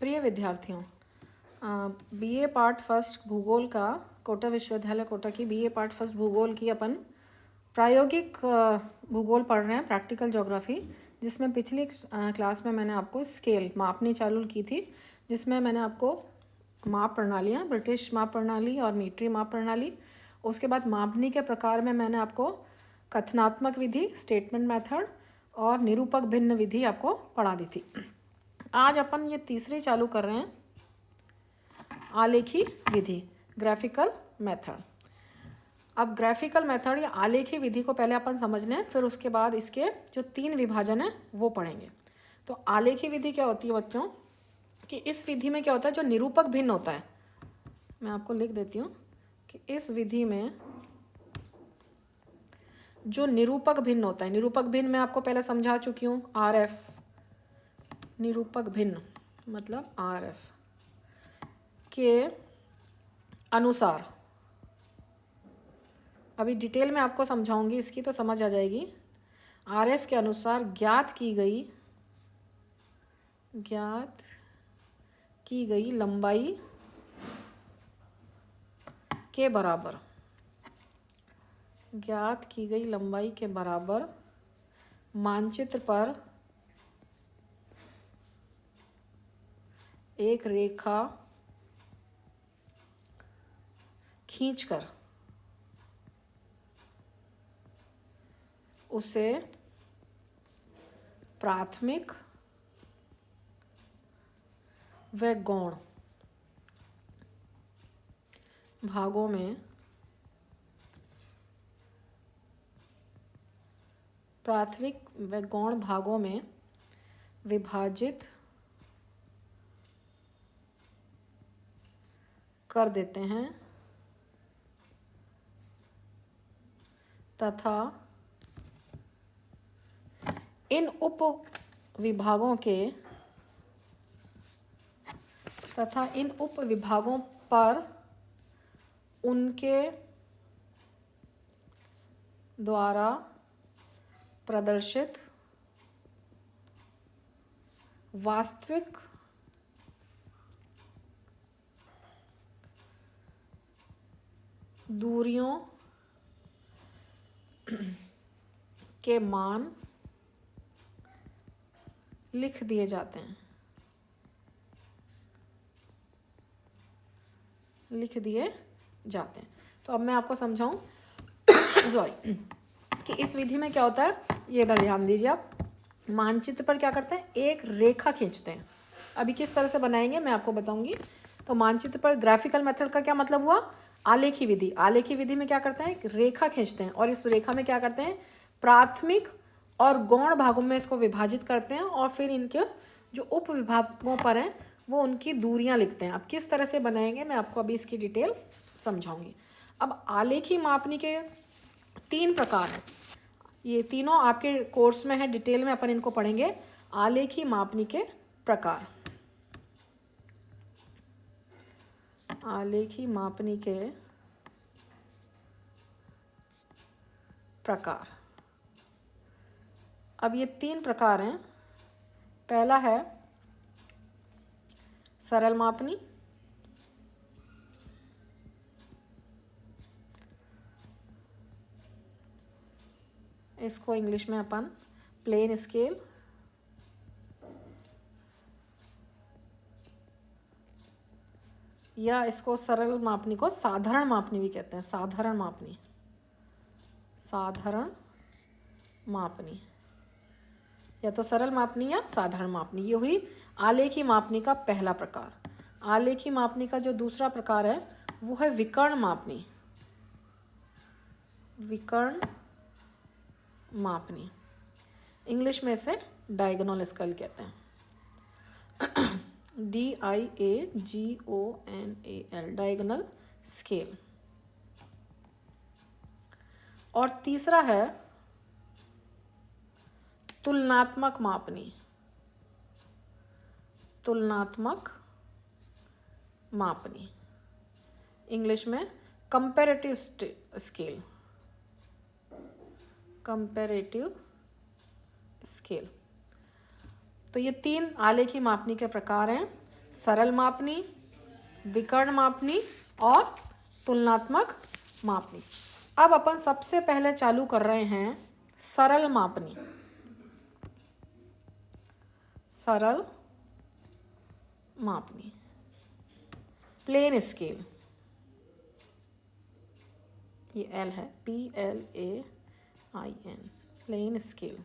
प्रिय विद्यार्थियों, BA part first भूगोल का कोटा विश्वविद्यालय कोटा की बीए पार्ट फर्स्ट भूगोल की अपन प्रायोगिक भूगोल पढ़ रहे हैं, प्रैक्टिकल ज्योग्राफी, जिसमें पिछली क्लास में मैंने आपको स्केल मापनी चालू की थी, जिसमें मैंने आपको माप प्रणालियाँ, ब्रिटिश माप प्रणाली और मीट्री माप प्रणाली, उसके बाद मापनी के प्रकार में मैंने आपको कथनात्मक विधि, स्टेटमेंट मेथड और निरूपक भिन्न विधि आपको पढ़ा दी थी। आज अपन ये तीसरी चालू कर रहे हैं, आलेखी विधि, ग्राफिकल मेथड। अब ग्राफिकल मेथड या आलेखी विधि को पहले अपन समझ लें, फिर उसके बाद इसके जो 3 विभाजन हैं वो पढ़ेंगे। तो आलेखी विधि क्या होती है बच्चों, कि इस विधि में क्या होता है, जो निरूपक भिन्न होता है, मैं आपको लिख देती हूँ कि इस विधि में जो निरूपक भिन्न होता है, निरूपक भिन्न मैं आपको पहले समझा चुकी हूँ, RF, निरूपक भिन्न मतलब RF के अनुसार, अभी डिटेल में आपको समझाऊंगी इसकी तो समझ आ जाएगी। RF के अनुसार ज्ञात की गई लंबाई के बराबर, ज्ञात की गई लंबाई के बराबर मानचित्र पर एक रेखा खींचकर उसे प्राथमिक व गौण भागों में विभाजित कर देते हैं तथा इन उप विभागों पर उनके द्वारा प्रदर्शित वास्तविक दूरियों के मान लिख दिए जाते हैं, तो अब मैं आपको समझाऊं सॉरी कि इस विधि में क्या होता है, ये इधर ध्यान दीजिए आप। मानचित्र पर क्या करते हैं, एक रेखा खींचते हैं। अभी किस तरह से बनाएंगे मैं आपको बताऊंगी। तो मानचित्र पर ग्राफिकल मेथड का क्या मतलब हुआ, आलेखी विधि। आलेखी विधि में क्या करते हैं, एक रेखा खींचते हैं और इस रेखा में क्या करते हैं, प्राथमिक और गौण भागों में इसको विभाजित करते हैं और फिर इनके जो उप विभागों पर हैं वो उनकी दूरियां लिखते हैं। अब किस तरह से बनाएंगे मैं आपको अभी इसकी डिटेल समझाऊंगी। अब आलेखी मापनी के 3 प्रकार हैं, ये तीनों आपके कोर्स में है, डिटेल में अपन इनको पढ़ेंगे। आलेखी मापनी के प्रकार, आलेखी मापनी के प्रकार। अब ये 3 प्रकार हैं। पहला है सरल मापनी, इसको इंग्लिश में अपन प्लेन स्केल, या इसको सरल मापनी को साधारण मापनी भी कहते हैं। साधारण मापनी या तो सरल मापनी या साधारण मापनी, ये हुई आलेखी मापनी का पहला प्रकार। आलेखी मापनी का जो दूसरा प्रकार है वो है विकर्ण मापनी, इंग्लिश में इसे डायगोनल स्केल कहते हैं, DIAGONAL, डायगोनल स्केल। और तीसरा है तुलनात्मक मापनी, इंग्लिश में कंपैरेटिव स्केल। तो ये 3 आलेखी मापनी के प्रकार हैं। सरल मापनी, विकर्ण मापनी और तुलनात्मक मापनी। अब अपन सबसे पहले चालू कर रहे हैं सरल मापनी। सरल मापनी, प्लेन स्केल, ये एल है, PLAIN, प्लेन स्केल।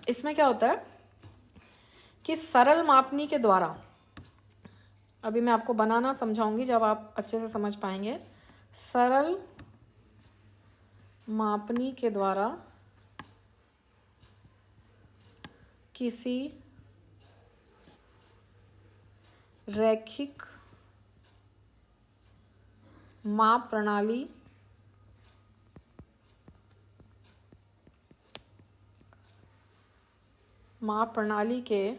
इसमें क्या होता है कि सरल मापनी के द्वारा, अभी मैं आपको बनाना समझाऊंगी जब आप अच्छे से समझ पाएंगे। सरल मापनी के द्वारा किसी रैखिक माप प्रणाली के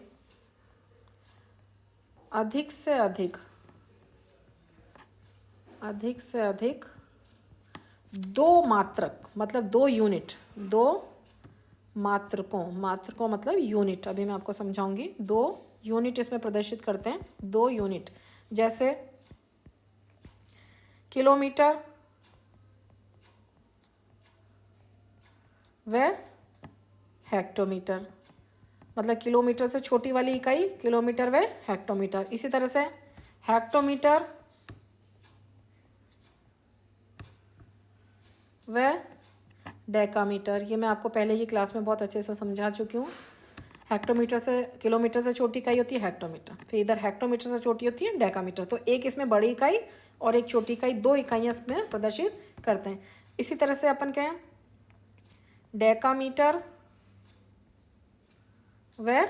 अधिक से अधिक दो मात्रक, मतलब 2 यूनिट, 2 मात्रकों मतलब यूनिट, अभी मैं आपको समझाऊंगी। 2 यूनिट इसमें प्रदर्शित करते हैं, 2 यूनिट, जैसे किलोमीटर व हेक्टोमीटर, मतलब किलोमीटर से छोटी वाली इकाई किलोमीटर व हेक्टोमीटर। इसी तरह से हेक्टोमीटर व डेकामीटर, ये मैं आपको पहले ही क्लास में बहुत अच्छे से समझा चुकी हूँ। हेक्टोमीटर से, किलोमीटर से छोटी इकाई होती है हेक्टोमीटर, फिर इधर हेक्टोमीटर से छोटी होती है डेकामीटर। तो एक इसमें बड़ी इकाई और एक छोटी इकाई, 2 इकाइयाँ इसमें प्रदर्शित करते हैं। इसी तरह से अपन कहें डेकामीटर व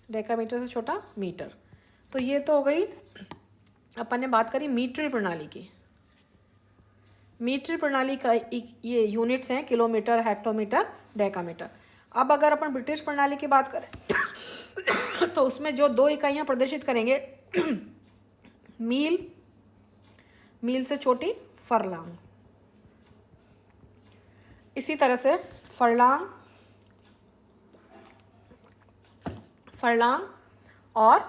डेकामीटर से छोटा मीटर। तो ये तो हो गई, अपन ने बात करी मीट्रिक प्रणाली की। मीट्रिक प्रणाली का ये यूनिट्स हैं किलोमीटर, हेक्टोमीटर, डेकामीटर। अब अगर अपन ब्रिटिश प्रणाली की बात करें तो उसमें जो 2 इकाइयाँ प्रदर्शित करेंगे, मील से छोटी फरलांग। इसी तरह से फरलांग और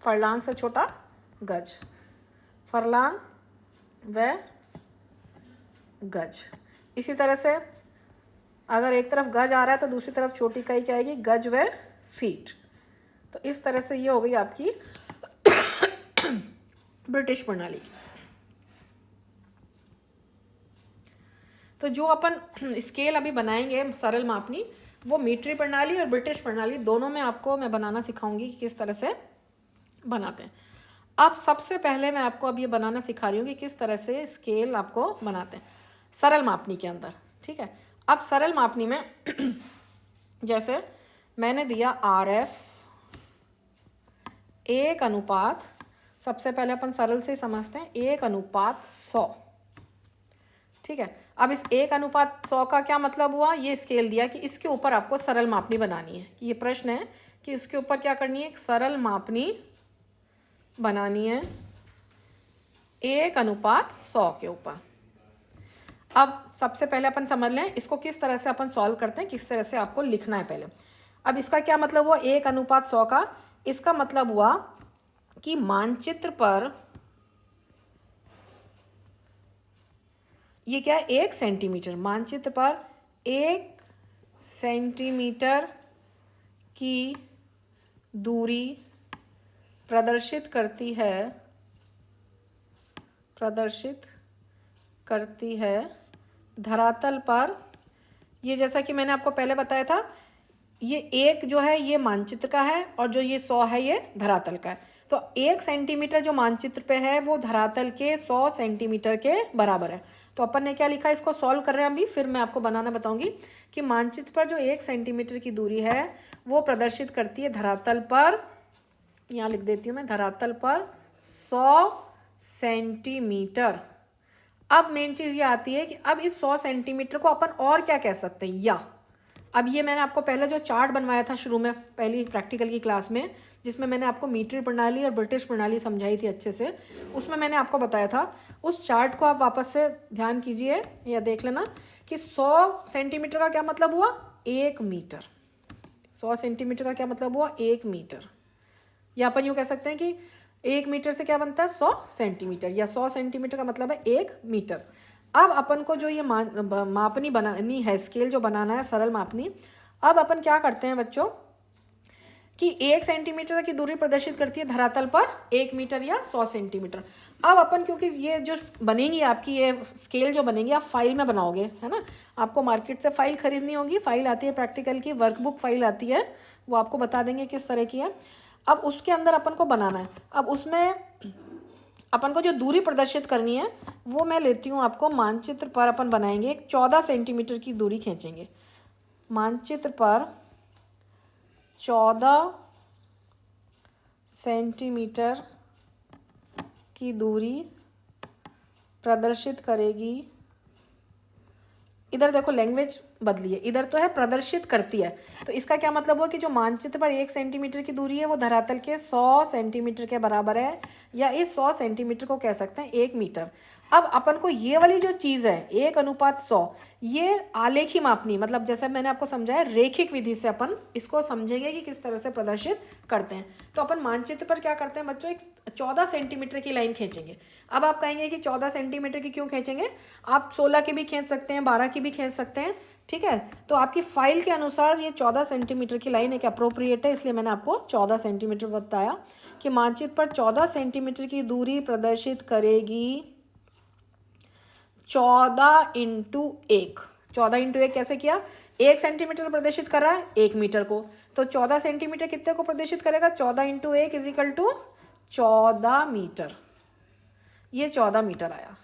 फरलांग से छोटा गज, फरलांग व गज। इसी तरह से अगर एक तरफ गज आ रहा है तो दूसरी तरफ छोटी इकाई क्या आएगी, गज व फीट। तो इस तरह से ये हो गई आपकी ब्रिटिश प्रणाली की। तो जो अपन स्केल अभी बनाएंगे सरल मापनी, वो मीट्रिक प्रणाली और ब्रिटिश प्रणाली दोनों में आपको मैं बनाना सिखाऊंगी कि किस तरह से बनाते हैं। अब सबसे पहले मैं आपको अब ये बनाना सिखा रही हूँ कि किस तरह से स्केल आपको बनाते हैं सरल मापनी के अंदर, ठीक है। अब सरल मापनी में जैसे मैंने दिया RF 1:, सबसे पहले अपन सरल से समझते हैं, 1:100, ठीक है। अब इस 1:100 का क्या मतलब हुआ, ये स्केल दिया कि इसके ऊपर आपको सरल मापनी बनानी है। ये प्रश्न है कि इसके ऊपर क्या करनी है, एक सरल मापनी बनानी है 1:100 के ऊपर। अब सबसे पहले अपन समझ लें इसको किस तरह से अपन सॉल्व करते हैं, किस तरह से आपको लिखना है पहले। अब इसका क्या मतलब हुआ 1:100 का, इसका मतलब हुआ कि मानचित्र पर ये क्या है, 1 सेंटीमीटर, मानचित्र पर 1 सेंटीमीटर की दूरी प्रदर्शित करती है धरातल पर। ये जैसा कि मैंने आपको पहले बताया था, ये 1 जो है ये मानचित्र का है और जो ये 100 है ये धरातल का है। तो 1 सेंटीमीटर जो मानचित्र पे है वो धरातल के 100 सेंटीमीटर के बराबर है। तो अपन ने क्या लिखा, इसको सॉल्व कर रहे हैं अभी, फिर मैं आपको बनाना बताऊंगी कि मानचित्र पर जो 1 सेंटीमीटर की दूरी है वो प्रदर्शित करती है धरातल पर, यहाँ लिख देती हूँ मैं, धरातल पर 100 सेंटीमीटर। अब मेन चीज़ ये आती है कि अब इस 100 सेंटीमीटर को अपन और क्या कह सकते हैं, या अब ये मैंने आपको पहले जो चार्ट बनवाया था शुरू में पहली प्रैक्टिकल की क्लास में, जिसमें मैंने आपको मीट्रिक प्रणाली और ब्रिटिश प्रणाली समझाई थी अच्छे से, उसमें मैंने आपको बताया था, उस चार्ट को आप वापस से ध्यान कीजिए या देख लेना कि 100 सेंटीमीटर का क्या मतलब हुआ, 1 मीटर, 100 सेंटीमीटर का क्या मतलब हुआ, 1 मीटर। या अपन यूँ कह सकते हैं कि 1 मीटर से क्या बनता है, 100 सेंटीमीटर, या 100 सेंटीमीटर का मतलब है 1 मीटर। अब अपन को जो ये मापनी बनानी है, स्केल जो बनाना है, सरल मापनी, अब अपन क्या करते हैं बच्चों कि 1 सेंटीमीटर की दूरी प्रदर्शित करती है धरातल पर 1 मीटर या 100 सेंटीमीटर। अब अपन क्योंकि ये जो बनेंगी आपकी ये स्केल जो बनेंगी आप फाइल में बनाओगे, है ना, आपको मार्केट से फाइल खरीदनी होगी, फाइल आती है प्रैक्टिकल की, वर्कबुक फाइल आती है, वो आपको बता देंगे किस तरह की है। अब उसके अंदर अपन को बनाना है। अब उसमें अपन को जो दूरी प्रदर्शित करनी है वो मैं लेती हूँ आपको मानचित्र पर अपन बनाएंगे, एक 14 सेंटीमीटर की दूरी खींचेंगे। मानचित्र पर 14 सेंटीमीटर की दूरी प्रदर्शित करेगी। इधर देखो लैंग्वेज बदली है, इधर तो है प्रदर्शित करती है, तो इसका क्या मतलब हुआ कि जो मानचित्र पर 1 सेंटीमीटर की दूरी है वो धरातल के 100 सेंटीमीटर के बराबर है, या इस 100 सेंटीमीटर को कह सकते हैं 1 मीटर। अब अपन को ये वाली जो चीज़ है 1:100, ये आलेखी मापनी, मतलब जैसे मैंने आपको समझाया रेखिक विधि से अपन इसको समझेंगे कि किस तरह से प्रदर्शित करते हैं। तो अपन मानचित्र पर क्या करते हैं बच्चों, एक 14 सेंटीमीटर की लाइन खींचेंगे। अब आप कहेंगे कि 14 सेंटीमीटर की क्यों खींचेंगे, आप 16 की भी खींच सकते हैं, 12 की भी खींच सकते हैं, ठीक है। तो आपकी फाइल के अनुसार ये 14 सेंटीमीटर की लाइन एक अप्रोप्रिएट है, इसलिए मैंने आपको 14 सेंटीमीटर बताया कि मानचित्र पर 14 सेंटीमीटर की दूरी प्रदर्शित करेगी 14 × 1। 14 × 1 कैसे किया, 1 सेंटीमीटर प्रदर्शित कर रहा है 1 मीटर को, तो 14 सेंटीमीटर कितने को प्रदर्शित करेगा, 14 × 1 = 14 मीटर। ये 14 मीटर आया।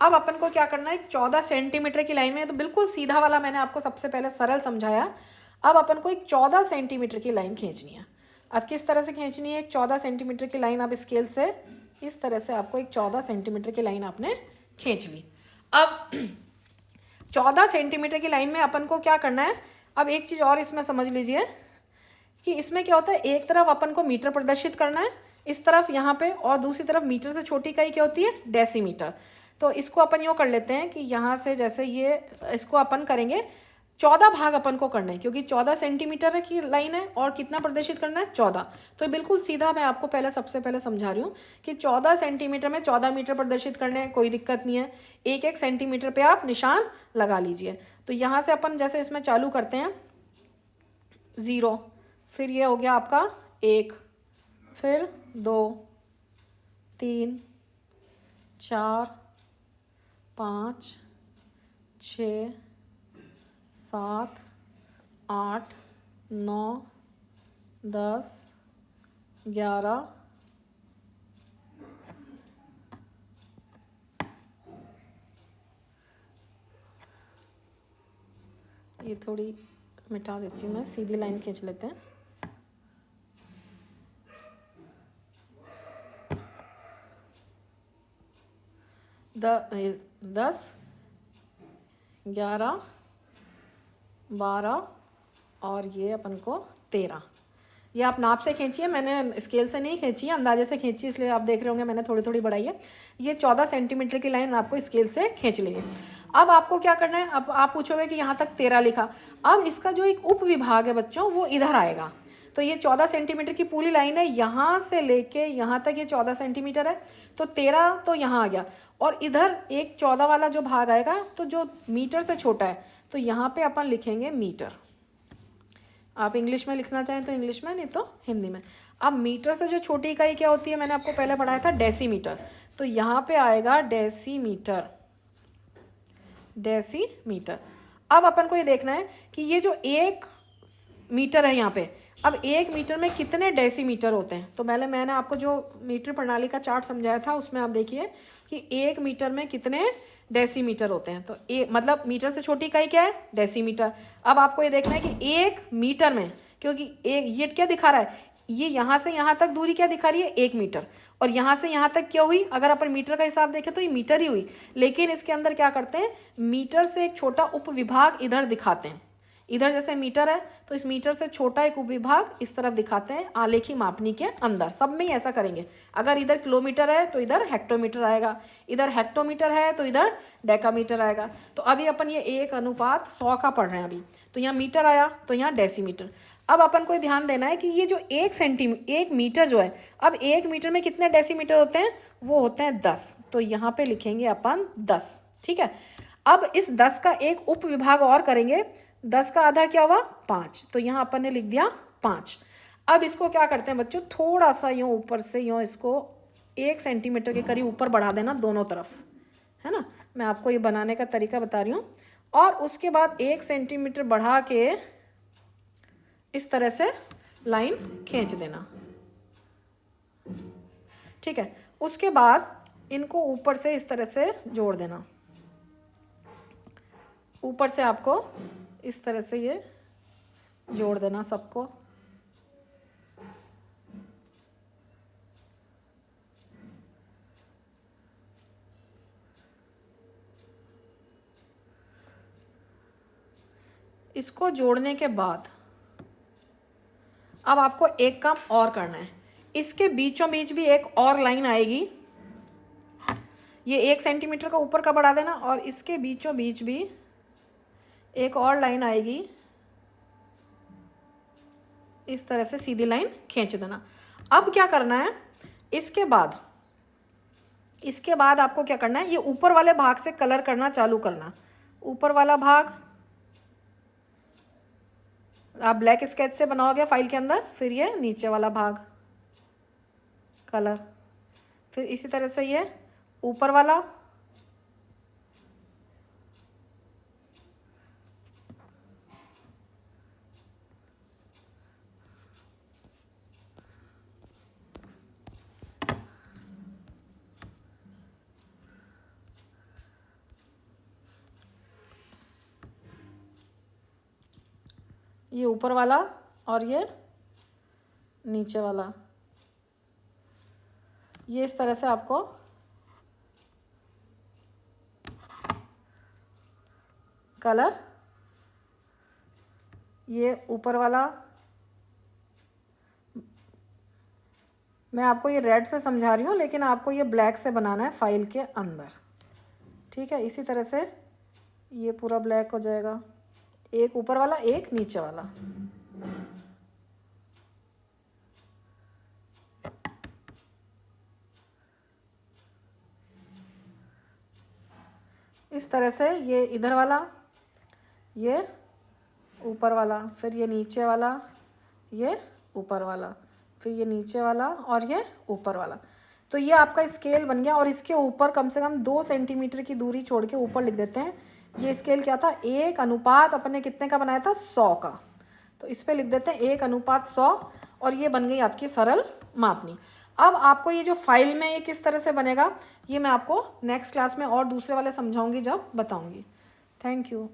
अब अपन को क्या करना है, 14 सेंटीमीटर की लाइन में, तो बिल्कुल सीधा वाला मैंने आपको सबसे पहले सरल समझाया। अब अपन को एक 14 सेंटीमीटर की लाइन खींचनी है। अब किस तरह से खींचनी है, एक 14 सेंटीमीटर की लाइन, आप स्केल से इस तरह से आपको एक 14 सेंटीमीटर की लाइन आपने खींच ली। अब 14 सेंटीमीटर की लाइन में अपन को क्या करना है, अब एक चीज़ और इसमें समझ लीजिए कि इसमें क्या होता है, एक तरफ अपन को मीटर प्रदर्शित करना है इस तरफ यहाँ पे, और दूसरी तरफ मीटर से छोटी इकाई क्या होती है, डेसीमीटर। तो इसको अपन यूँ कर लेते हैं कि यहाँ से जैसे ये इसको अपन करेंगे 14 भाग अपन को करना है, क्योंकि 14 सेंटीमीटर की लाइन है और कितना प्रदर्शित करना है, 14। तो बिल्कुल सीधा मैं आपको पहले सबसे पहले समझा रही हूँ कि 14 सेंटीमीटर में 14 मीटर प्रदर्शित करने हैं, कोई दिक्कत नहीं है। एक एक सेंटीमीटर पे आप निशान लगा लीजिए। तो यहाँ से अपन जैसे इसमें चालू करते हैं 0, फिर ये हो गया आपका 1, फिर 2, 3, 4, 5, 6, 7, 8, 9, 10, 11, ये थोड़ी मिटा देती हूँ मैं, सीधी लाइन खींच लेते हैं। द 10, 11, 12 और ये अपन को 13। ये आप नाप से खींचिए, मैंने स्केल से नहीं खींची है, अंदाजे से खींची, इसलिए आप देख रहे होंगे मैंने थोड़ी थोड़ी बढ़ाई है। ये 14 सेंटीमीटर की लाइन आपको स्केल से खींच लेंगे। अब आपको क्या करना है, अब आप पूछोगे कि यहाँ तक 13 लिखा, अब इसका जो एक उप विभाग है बच्चों वो इधर आएगा। तो ये 14 सेंटीमीटर की पूरी लाइन है, यहाँ से लेके यहाँ तक ये 14 सेंटीमीटर है, तो 13 तो यहाँ आ गया, और इधर एक 14 वाला जो भाग आएगा तो जो मीटर से छोटा है, तो यहाँ पे अपन लिखेंगे मीटर। आप इंग्लिश में लिखना चाहें तो इंग्लिश में, नहीं तो हिंदी में। अब मीटर से जो छोटी इकाई क्या होती है, मैंने आपको पहले पढ़ाया था डेसीमीटर, तो यहाँ पे आएगा डेसीमीटर। डेसीमीटर। अब अपन को ये देखना है कि ये जो 1 मीटर है यहाँ पे, अब 1 मीटर में कितने डेसीमीटर होते हैं। तो पहले मैंने आपको जो मीटर प्रणाली का चार्ट समझाया था उसमें आप देखिए कि 1 मीटर में कितने डेसीमीटर होते हैं। तो मतलब मीटर से छोटी इकाई क्या है, डेसीमीटर। अब आपको ये देखना है कि 1 मीटर में, क्योंकि ये क्या दिखा रहा है, ये यहाँ से यहाँ तक दूरी क्या दिखा रही है, 1 मीटर, और यहाँ से यहाँ तक क्या हुई, अगर अपन मीटर का हिसाब देखें तो ये मीटर ही हुई। लेकिन इसके अंदर क्या करते हैं, मीटर से एक छोटा उपविभाग इधर दिखाते हैं। इधर जैसे मीटर है तो इस मीटर से छोटा एक उपविभाग इस तरफ दिखाते हैं आलेखी मापनी के अंदर। सब में ही ऐसा करेंगे। अगर इधर किलोमीटर है तो इधर हेक्टोमीटर आएगा, इधर हेक्टोमीटर है तो इधर डेकामीटर आएगा। तो अभी अपन ये 1:100 का पढ़ रहे हैं अभी, तो यहाँ मीटर आया तो यहाँ डेसीमीटर। अब अपन को ध्यान देना है कि ये जो 1 मीटर जो है, अब 1 मीटर में कितने डेसीमीटर होते हैं, वो होते हैं 10। तो यहाँ पे लिखेंगे अपन 10, ठीक है। अब इस 10 का एक उप विभाग और करेंगे, 10 का आधा क्या हुआ 5, तो यहाँ अपन ने लिख दिया 5। अब इसको क्या करते हैं बच्चों, थोड़ा सा यूँ ऊपर से यूँ इसको 1 सेंटीमीटर के करीब ऊपर बढ़ा देना दोनों तरफ, है ना। मैं आपको ये बनाने का तरीका बता रही हूँ। और उसके बाद 1 सेंटीमीटर बढ़ा के इस तरह से लाइन खींच देना, ठीक है। उसके बाद इनको ऊपर से इस तरह से जोड़ देना, ऊपर से आपको इस तरह से ये जोड़ देना सबको। इसको जोड़ने के बाद अब आपको एक काम और करना है, इसके बीचों बीच भी एक और लाइन आएगी, ये 1 सेंटीमीटर का ऊपर का बढ़ा देना, और इसके बीचों बीच भी एक और लाइन आएगी, इस तरह से सीधी लाइन खींच देना। अब क्या करना है, इसके बाद आपको क्या करना है, ये ऊपर वाले भाग से कलर करना चालू करना। ऊपर वाला भाग आप ब्लैक स्केच से बनाओगे फाइल के अंदर, फिर ये नीचे वाला भाग कलर, फिर इसी तरह से ये ऊपर वाला, ये ऊपर वाला और ये नीचे वाला, ये इस तरह से आपको कलर, ये ऊपर वाला, मैं आपको ये रेड से समझा रही हूँ लेकिन आपको ये ब्लैक से बनाना है फाइल के अंदर, ठीक है। इसी तरह से ये पूरा ब्लैक हो जाएगा, एक ऊपर वाला एक नीचे वाला। इस तरह से ये इधर वाला, ये ऊपर वाला, फिर ये नीचे वाला, ये ऊपर वाला, फिर ये नीचे वाला और ये ऊपर वाला। तो ये आपका स्केल बन गया। और इसके ऊपर कम से कम 2 सेंटीमीटर की दूरी छोड़ के ऊपर लिख देते हैं। ये स्केल क्या था, 1 अनुपात अपने कितने का बनाया था, 100 का। तो इस पर लिख देते हैं 1 अनुपात 100, और ये बन गई आपकी सरल मापनी। अब आपको ये जो फाइल में ये किस तरह से बनेगा, ये मैं आपको नेक्स्ट क्लास में और दूसरे वाले समझाऊंगी जब बताऊंगी। Thank you.